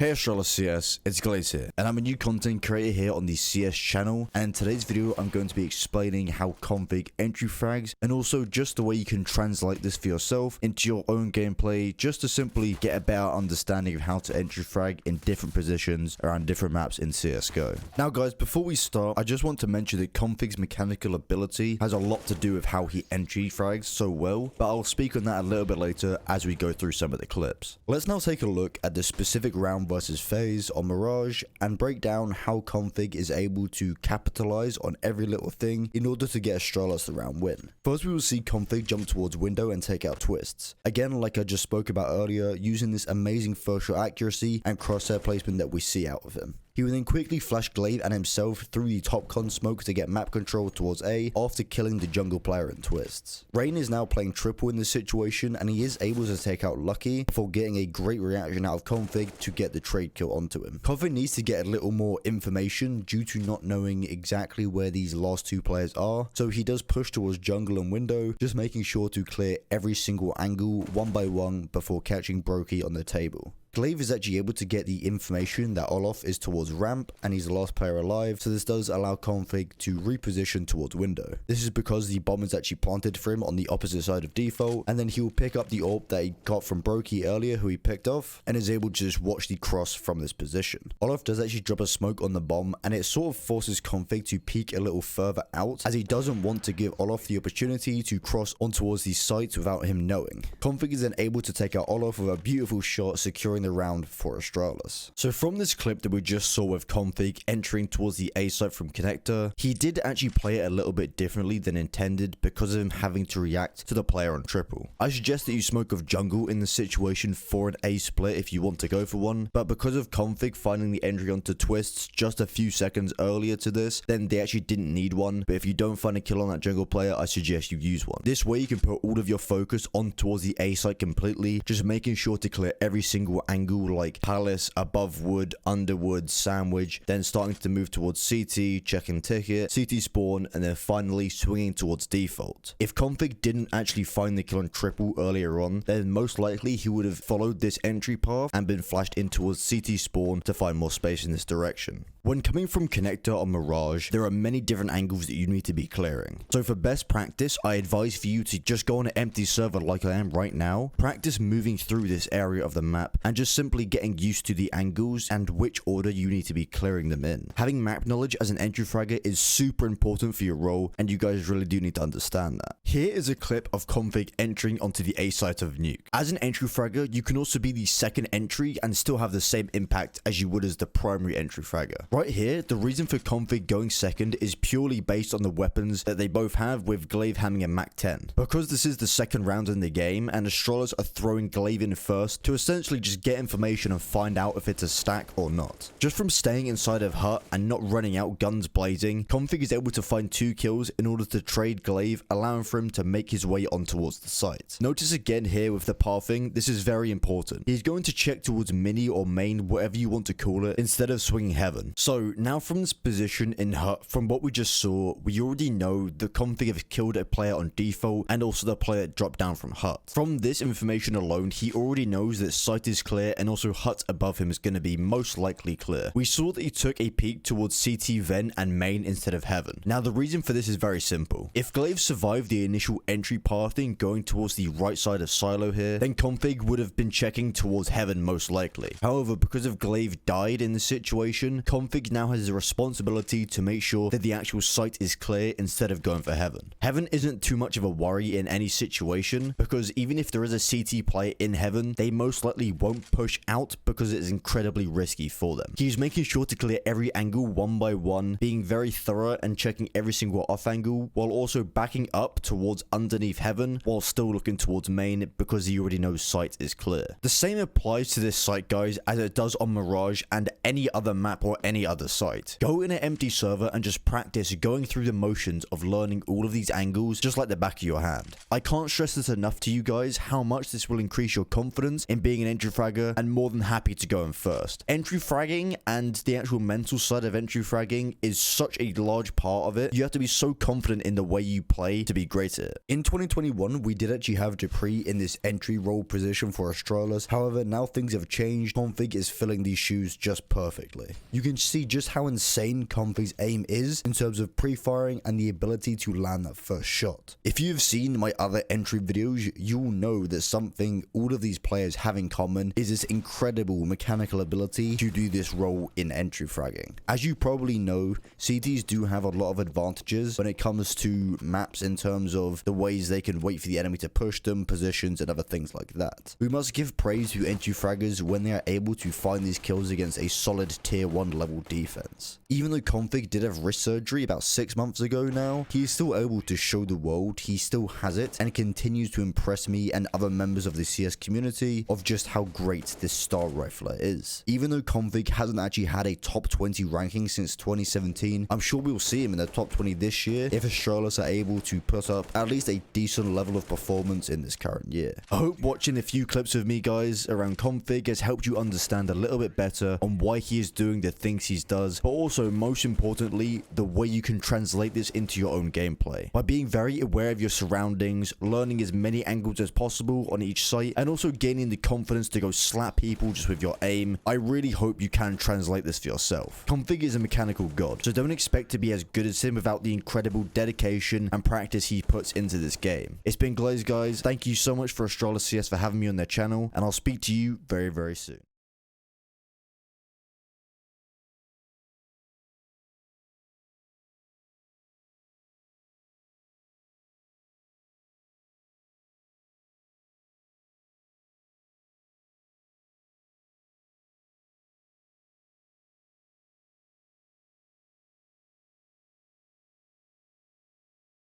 Hey Astralis CS, it's K0nfig here, and I'm a new content creator here on the CS channel, and in today's video I'm going to be explaining how K0nfig entry frags, and also just the way you can translate this for yourself into your own gameplay, just to simply get a better understanding of how to entry frag in different positions around different maps in CSGO. Now guys, before we start, I just want to mention that K0nfig's mechanical ability has a lot to do with how he entry frags so well, but I'll speak on that a little bit later as we go through some of the clips. Let's now take a look at the specific round versus phase on Mirage and break down how K0nfig is able to capitalize on every little thing in order to get Astralis the round win. First, we will see K0nfig jump towards window and take out twists. Again, like I just spoke about earlier, using this amazing first shot accuracy and crosshair placement that we see out of him. He will then quickly flash Glaive and himself through the top con smoke to get map control towards A after killing the jungle player in twists. Rain is now playing triple in this situation and he is able to take out Lucky before getting a great reaction out of K0nfig to get the trade kill onto him. K0nfig needs to get a little more information due to not knowing exactly where these last two players are, so he does push towards jungle and window, just making sure to clear every single angle one by one before catching Brokey on the table. Glaive is actually able to get the information that Olaf is towards ramp and he's the last player alive, so this does allow K0nfig to reposition towards window. This is because the bomb is actually planted for him on the opposite side of default, and then he will pick up the AWP that he got from Brokey earlier, who he picked off, and is able to just watch the cross from this position. Olaf does actually drop a smoke on the bomb, and it sort of forces K0nfig to peek a little further out, as he doesn't want to give Olaf the opportunity to cross on towards the site without him knowing. K0nfig is then able to take out Olaf with a beautiful shot, securing the round for Astralis. So from this clip that we just saw with K0nfig entering towards the A-site from connector, he did actually play it a little bit differently than intended because of him having to react to the player on triple. I suggest that you smoke of jungle in the situation for an A split if you want to go for one, but because of K0nfig finding the entry onto twists just a few seconds earlier to this, then they actually didn't need one, but if you don't find a kill on that jungle player, I suggest you use one. This way you can put all of your focus on towards the A-site completely, just making sure to clear every single angle like palace, above wood, under wood, sandwich, then starting to move towards CT, checking ticket, CT spawn, and then finally swinging towards default. If K0nfig didn't actually find the kill on triple earlier on, then most likely he would have followed this entry path and been flashed in towards CT spawn to find more space in this direction. When coming from connector on Mirage, there are many different angles that you need to be clearing. So for best practice, I advise for you to just go on an empty server like I am right now, practice moving through this area of the map, and just simply getting used to the angles and which order you need to be clearing them in. Having map knowledge as an entry fragger is super important for your role, and you guys really do need to understand that. Here is a clip of K0nfig entering onto the A-site of Nuke. As an entry fragger, you can also be the second entry and still have the same impact as you would as the primary entry fragger. Right here, the reason for K0nfig going second is purely based on the weapons that they both have, with Glaive having a Mac 10. Because this is the second round in the game and Astralis are throwing Glaive in first to essentially just get information and find out if it's a stack or not. Just from staying inside of hut and not running out guns blazing, K0nfig is able to find 2 kills in order to trade Glaive, allowing for him to make his way on towards the site. Notice again here with the pathing, this is very important. He's going to check towards mini or main, whatever you want to call it, instead of swinging heaven. So now from this position in hut, from what we just saw, we already know the K0nfig have killed a player on default and also the player dropped down from hut. From this information alone, he already knows that site is clear and also hut above him is going to be most likely clear. We saw that he took a peek towards CT vent and main instead of heaven. Now the reason for this is very simple. If Glaive survived the initial entry pathing going towards the right side of silo here, then K0nfig would have been checking towards heaven most likely. However, because of Glaive died in the situation, K0nfig now has the responsibility to make sure that the actual site is clear instead of going for heaven. Heaven isn't too much of a worry in any situation, because even if there is a CT player in heaven, they most likely won't push out because it is incredibly risky for them. He's making sure to clear every angle one by one, being very thorough and checking every single off angle, while also backing up towards underneath heaven while still looking towards main because he already knows site is clear. The same applies to this site, guys, as it does on Mirage and any other map or any any other site. Go in an empty server and just practice going through the motions of learning all of these angles just like the back of your hand. I can't stress this enough to you guys how much this will increase your confidence in being an entry fragger, and more than happy to go in first. Entry fragging and the actual mental side of entry fragging is such a large part of it. You have to be so confident in the way you play to be great at it. In 2021, we did actually have Dupree in this entry role position for Astralis. However, now things have changed. K0nfig is filling these shoes just perfectly. You can see just how insane K0nfig's aim is in terms of pre-firing and the ability to land that first shot. If you've seen my other entry videos, you'll know that something all of these players have in common is this incredible mechanical ability to do this role in entry fragging. As you probably know, CTs do have a lot of advantages when it comes to maps in terms of the ways they can wait for the enemy to push them, positions, and other things like that. We must give praise to entry fraggers when they are able to find these kills against a solid tier 1 level defense. Even though K0nfig did have wrist surgery about 6 months ago now, he is still able to show the world he still has it and continues to impress me and other members of the CS community of just how great this star rifler is. Even though K0nfig hasn't actually had a top 20 ranking since 2017, I'm sure we'll see him in the top 20 this year if Astralis are able to put up at least a decent level of performance in this current year. I hope watching a few clips of me guys around K0nfig has helped you understand a little bit better on why he is doing the things he does, but also most importantly the way you can translate this into your own gameplay by being very aware of your surroundings, learning as many angles as possible on each site, and also gaining the confidence to go slap people just with your aim. I really hope you can translate this for yourself. K0nfig is a mechanical god, so don't expect to be as good as him without the incredible dedication and practice he puts into this game. It's been Glaze guys, thank you so much for Astralis CS for having me on their channel, and I'll speak to you very soon.